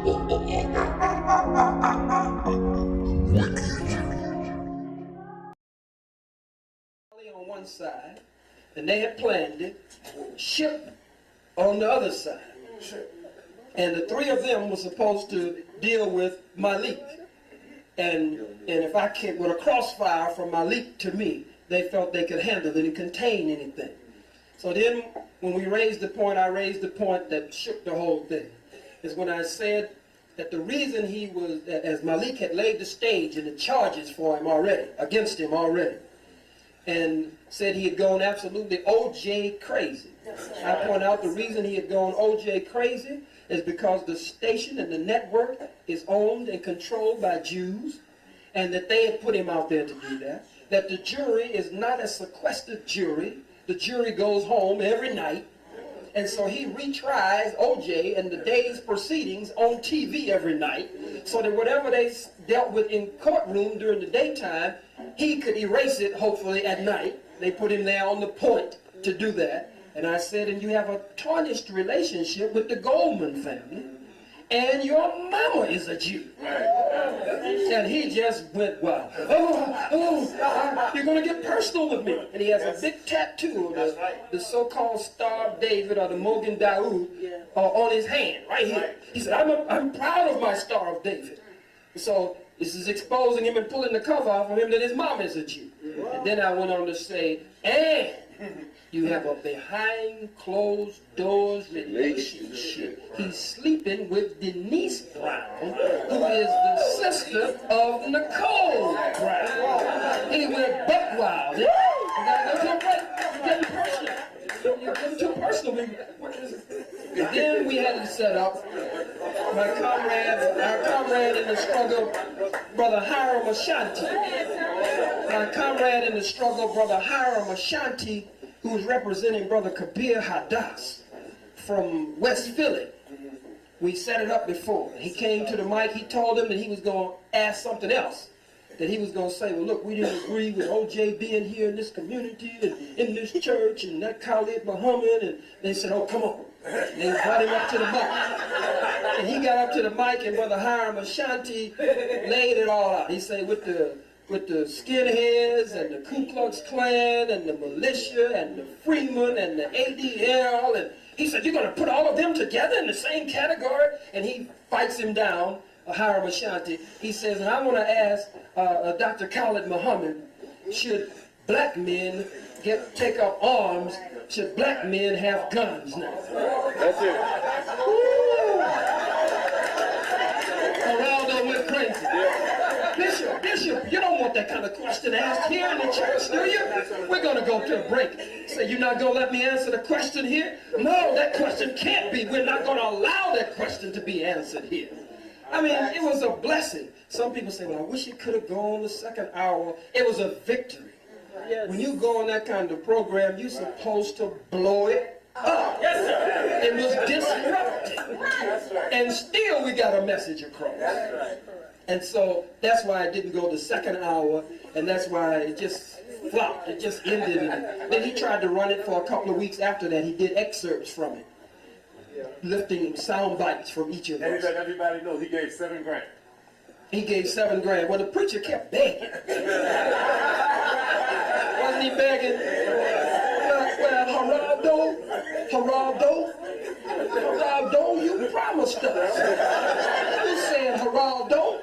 On one side, and they had planned it, ship on the other side. And the three of them were supposed to deal with Malik. And if I came with a crossfire from Malik to me, they felt they could handle it and contain anything. So then when we raised the point, I raised the point that shook the whole thing. Is when I said that the reason he was, as Malik had laid the stage and the charges for him already, against him already, and said he had gone absolutely OJ crazy. I point out the reason he had gone OJ crazy is because the station and the network is owned and controlled by Jews, and that they had put him out there to do that. That the jury is not a sequestered jury. The jury goes home every night, and so he retries OJ and the day's proceedings on TV every night, so that whatever they dealt with in courtroom during the daytime, he could erase it, hopefully, at night. They put him there on the point to do that. And I said, and you have a tarnished relationship with the Goldman family, and your mama is a Jew. And he just went wild. You're going to get personal with me. And he has a big tattoo of the so-called Star of David, or the Mogen Daoud, on his hand, right here. He said, I'm proud of my Star of David. So this is exposing him and pulling the cover off of him that his mom is a Jew. And then I went on to say, and you have a behind closed doors relationship. He's sleeping with Denise Brown, who is the sister of Nicole Brown. He went buck wild. Getting personal. You're getting too personal. And then we had to set up our comrade in the struggle, Brother Hiram Ashanti. My comrade in the struggle, Brother Hiram Ashanti, who was representing Brother Kabir Hadass from West Philly. We set it up before. He came to the mic, he told him that he was going to ask something else. That he was going to say, well, look, we didn't agree with OJ being here in this community and in this church and that Khalid Muhhamad. And they said, oh, come on. And they brought him up to the mic. And he got up to the mic, and Brother Hiram Ashanti laid it all out. He said, with the skinheads and the Ku Klux Klan and the militia and the Freeman and the ADL, and he said, you're going to put all of them together in the same category? And he fights him down, Hiram Ashanti. He says, and I want to ask Dr. Khalid Muhammad, should black men take up arms? Should black men have guns now? That's it. Geraldo went crazy. Yeah. Bishop, you don't want that kind of question asked here in the church, do you? We're going to go to a break. Say, you're not going to let me answer the question here? No, that question can't be. We're not going to allow that question to be answered here. I mean, it was a blessing. Some people say, well, I wish it could have gone the second hour. It was a victory. Yes. When you go on that kind of program, you're supposed to blow it up. Yes, sir. It was disruptive. Yes, and still we got a message across. That's right. And so that's why it didn't go the second hour, and that's why it just flopped. It just ended. And then he tried to run it for a couple of weeks after that. He did excerpts from it, lifting sound bites from each of us. And he let everybody know he gave $7,000. He gave $7,000. Well, the preacher kept begging. Wasn't he begging? Well, Geraldo, you promised us. You said, Geraldo,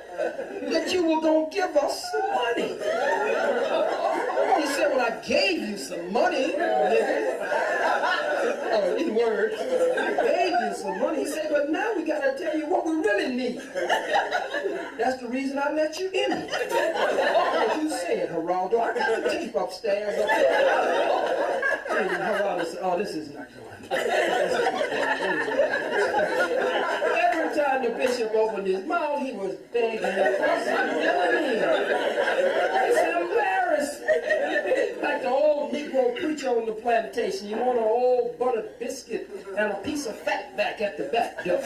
that you were going to give us some money. He said, well, I gave you some money, nigga. In words, I gave you some money. He said, but now we got to tell you what we really need. That's the reason I let you in here. As you said, Geraldo, I got the tape upstairs. And Geraldo said, oh, this is not going. Every time the bishop opened his mouth, he was begging for some money. It's embarrassing. Like the old Negro preacher on the plantation, you want an old buttered biscuit and a piece of fat back at the back door.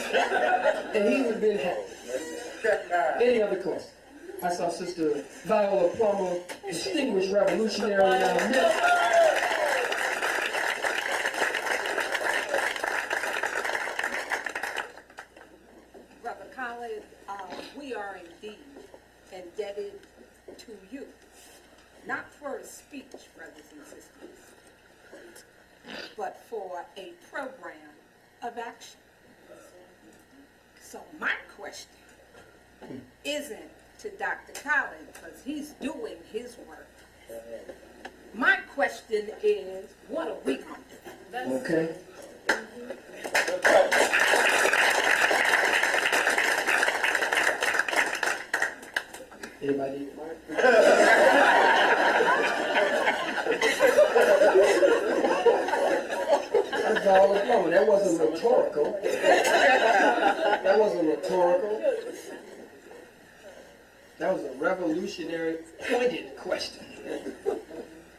And he would have been happy. Any other questions? I saw Sister Viola Plummer, distinguished revolutionary. Brother Khalid. but for a program of action. So my question isn't to Dr. Khalid, because he's doing his work. My question is, what are we going to do? Okay. Anybody need a mic? That's all the flowing. That wasn't rhetorical. That wasn't rhetorical. That was a revolutionary, pointed question.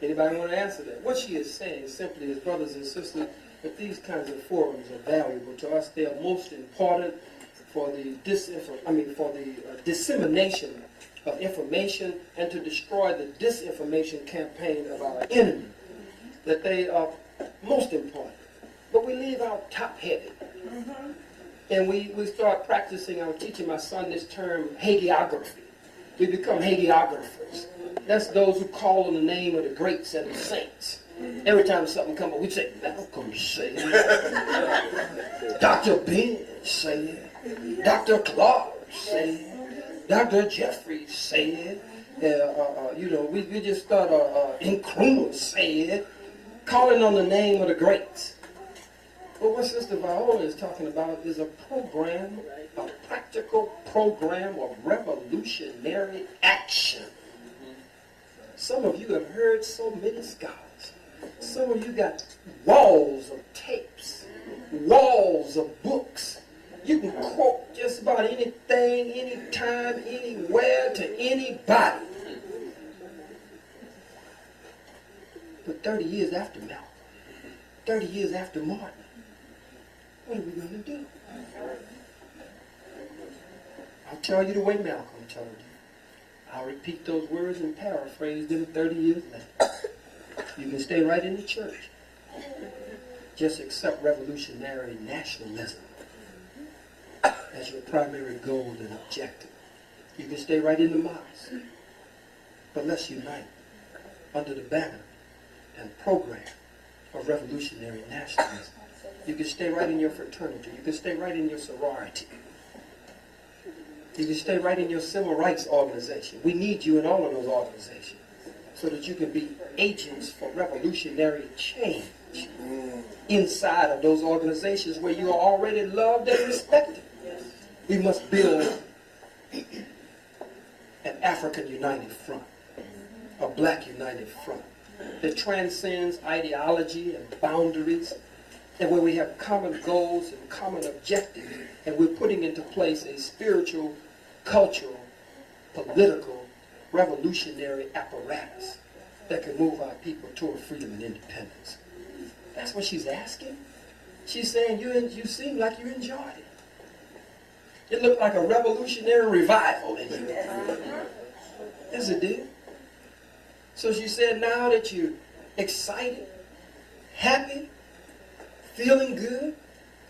Anybody want to answer that? What she is saying simply is, brothers and sisters, that these kinds of forums are valuable to us. They are most important for the dissemination of information and to destroy the disinformation campaign of our enemy. That they are most important. But we leave out top-heavy. And we start practicing, I'm teaching my son this term, hagiography. We become hagiographers. That's those who call on the name of the greats and the saints. Every time something comes up, we say, Malcolm said it. Dr. Ben said it. Dr. Clark said it. Dr. Jeffrey said it. We just start Nkrumah said, calling on the name of the greats. But what Sister Viola is talking about is a program, a practical program of revolutionary action. Some of you have heard so many scholars. Some of you got walls of tapes, walls of books. You can quote just about anything, anytime, anywhere, to anybody. But 30 years after Malcolm, 30 years after Martin, what are we going to do? I'll tell you the way Malcolm told you. I'll repeat those words and paraphrase them 30 years later. You can stay right in the church. Just accept revolutionary nationalism as your primary goal and objective. You can stay right in the mosque. But let's unite under the banner and program of revolutionary nationalism. You can stay right in your fraternity. You can stay right in your sorority. You can stay right in your civil rights organization. We need you in all of those organizations so that you can be agents for revolutionary change inside of those organizations where you are already loved and respected. We must build an African united front, a black united front that transcends ideology and boundaries, and where we have common goals and common objectives, and we're putting into place a spiritual, cultural, political, revolutionary apparatus that can move our people toward freedom and independence. That's what she's asking. She's saying, you seem like you enjoyed it. It looked like a revolutionary revival in you. Yes, it did. So she said, now that you're excited, happy, feeling good,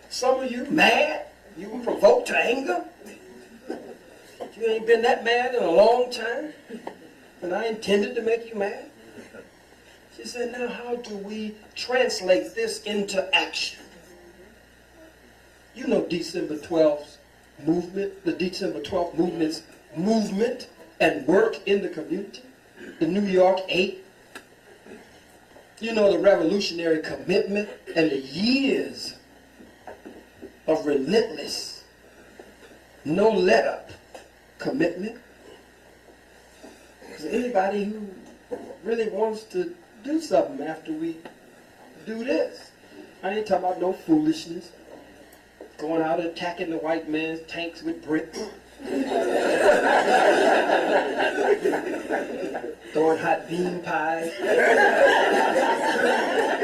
some of you mad, you were provoked to anger. You ain't been that mad in a long time, and I intended to make you mad. She said, now how do we translate this into action? You know December 12th movement, the December 12th movement's movement and work in the community, the New York 8. You know the revolutionary commitment and the years of relentless, no let-up commitment. Because anybody who really wants to do something after we do this, I ain't talking about no foolishness, going out and attacking the white man's tanks with bricks, throwing hot bean pies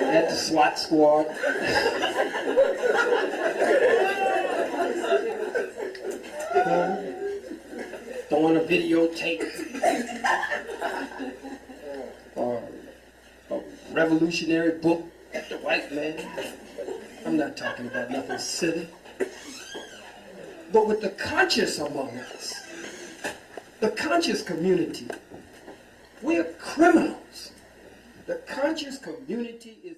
at the SWAT squad. Throwing a videotape or a revolutionary book at the white man. I'm not talking about nothing silly. But with the conscious among us, the conscious community, we're criminals. The conscious community is